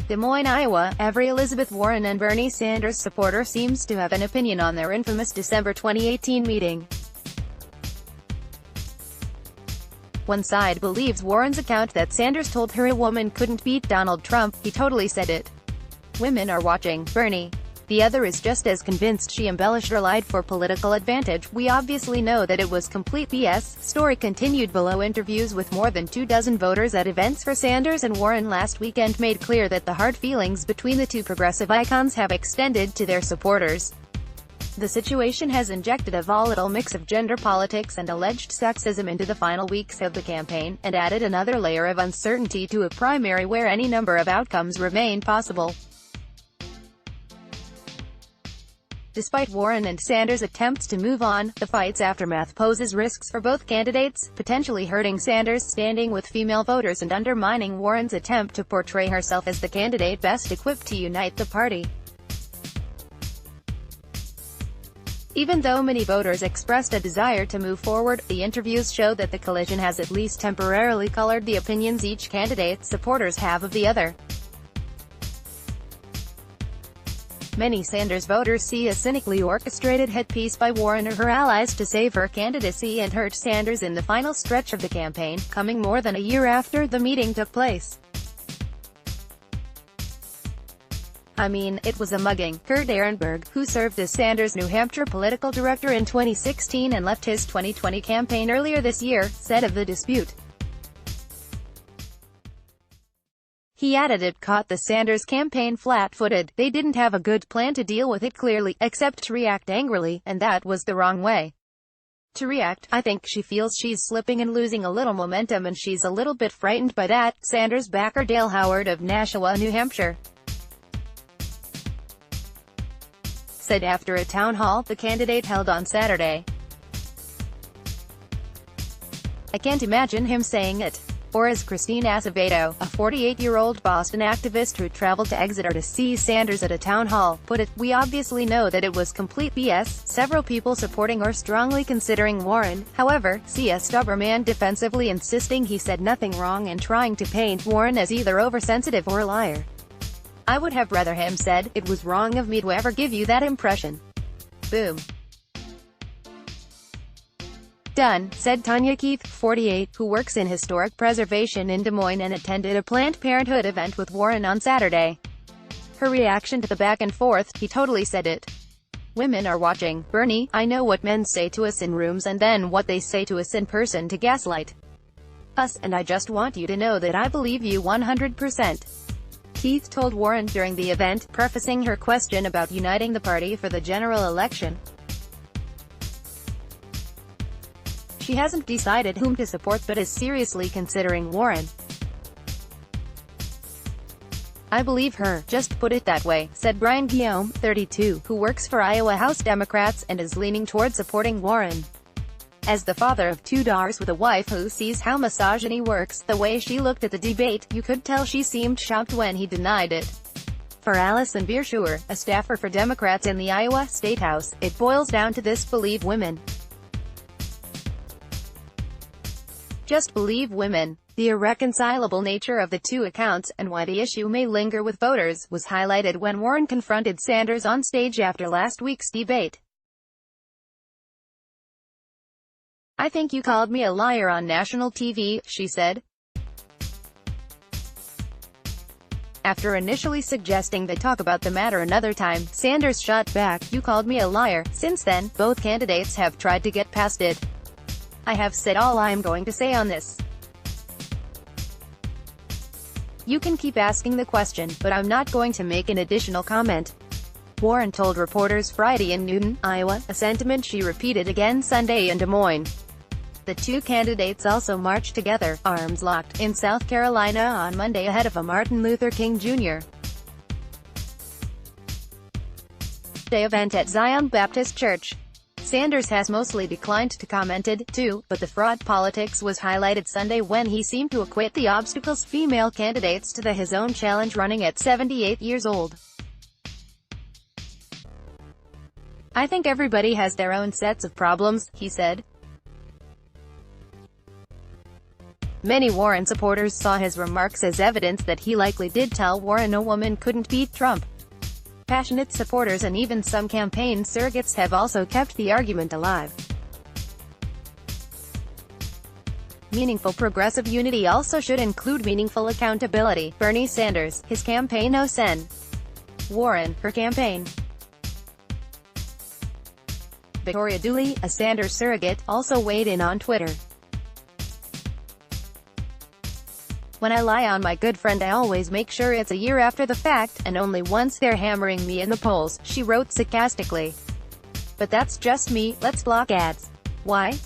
Des Moines, Iowa. Every Elizabeth Warren and Bernie Sanders supporter seems to have an opinion on their infamous December 2018 meeting. One side believes Warren's account that Sanders told her a woman couldn't beat Donald Trump, he totally said it. Women are watching, Bernie. The other is just as convinced she embellished or lied for political advantage. We obviously know that it was complete BS. Story continued below. Interviews with more than 24 voters at events for Sanders and Warren last weekend made clear that the hard feelings between the two progressive icons have extended to their supporters. The situation has injected a volatile mix of gender politics and alleged sexism into the final weeks of the campaign, and added another layer of uncertainty to a primary where any number of outcomes remain possible. Despite Warren and Sanders' attempts to move on, the fight's aftermath poses risks for both candidates, potentially hurting Sanders' standing with female voters and undermining Warren's attempt to portray herself as the candidate best equipped to unite the party. Even though many voters expressed a desire to move forward, the interviews show that the collision has at least temporarily colored the opinions each candidate's supporters have of the other. Many Sanders voters see a cynically orchestrated hit piece by Warren or her allies to save her candidacy and hurt Sanders in the final stretch of the campaign, coming more than a year after the meeting took place. I mean, it was a mugging. Kurt Ehrenberg, who served as Sanders' New Hampshire political director in 2016 and left his 2020 campaign earlier this year, said of the dispute. He added it caught the Sanders campaign flat-footed. They didn't have a good plan to deal with it clearly, except to react angrily, and that was the wrong way to react. I think she feels she's slipping and losing a little momentum and she's a little bit frightened by that, Sanders backer Dale Howard of Nashua, New Hampshire said after a town hall the candidate held on Saturday. I can't imagine him saying it. Or as Christine Acevedo, a 48-year-old Boston activist who traveled to Exeter to see Sanders at a town hall, put it, we obviously know that it was complete BS. Several people supporting or strongly considering Warren, however, see a Stubberman defensively insisting he said nothing wrong and trying to paint Warren as either oversensitive or a liar. I would have rather him said, it was wrong of me to ever give you that impression. Boom. Done, said Tanya Keith, 48, who works in historic preservation in Des Moines and attended a Planned Parenthood event with Warren on Saturday. Her reaction to the back and forth, he totally said it. Women are watching, Bernie. I know what men say to us in rooms and then what they say to us in person to gaslight us, and I just want you to know that I believe you 100%. Keith told Warren during the event, prefacing her question about uniting the party for the general election. She hasn't decided whom to support but is seriously considering Warren. I believe her, just put it that way, said Brian Guillaume, 32, who works for Iowa House Democrats and is leaning toward supporting Warren. As the father of 2 daughters with a wife who sees how misogyny works, the way she looked at the debate, you could tell she seemed shocked when he denied it. For Allison Bierschuer, a staffer for Democrats in the Iowa State House, it boils down to this: believe women. Just believe women. The irreconcilable nature of the two accounts, and why the issue may linger with voters, was highlighted when Warren confronted Sanders on stage after last week's debate. I think you called me a liar on national TV, she said. After initially suggesting they talk about the matter another time, Sanders shot back, you called me a liar. Since then, both candidates have tried to get past it. I have said all I am going to say on this. You can keep asking the question, but I'm not going to make an additional comment. Warren told reporters Friday in Newton, Iowa, a sentiment she repeated again Sunday in Des Moines. The two candidates also marched together, arms locked, in South Carolina on Monday ahead of a Martin Luther King Jr. Day event at Zion Baptist Church. Sanders has mostly declined to comment, too, but the fraud politics was highlighted Sunday when he seemed to equate the obstacles female candidates to his own challenge running at 78 years old. I think everybody has their own sets of problems, he said. Many Warren supporters saw his remarks as evidence that he likely did tell Warren a woman couldn't beat Trump. Passionate supporters and even some campaign surrogates have also kept the argument alive. Meaningful progressive unity also should include meaningful accountability. Bernie Sanders, his campaign OSEN. Warren, her campaign. Victoria Dooley, a Sanders surrogate, also weighed in on Twitter. "When I lie on my good friend I always make sure it's a year after the fact, and only once they're hammering me in the polls," she wrote sarcastically. "But that's just me, let's block ads. Why?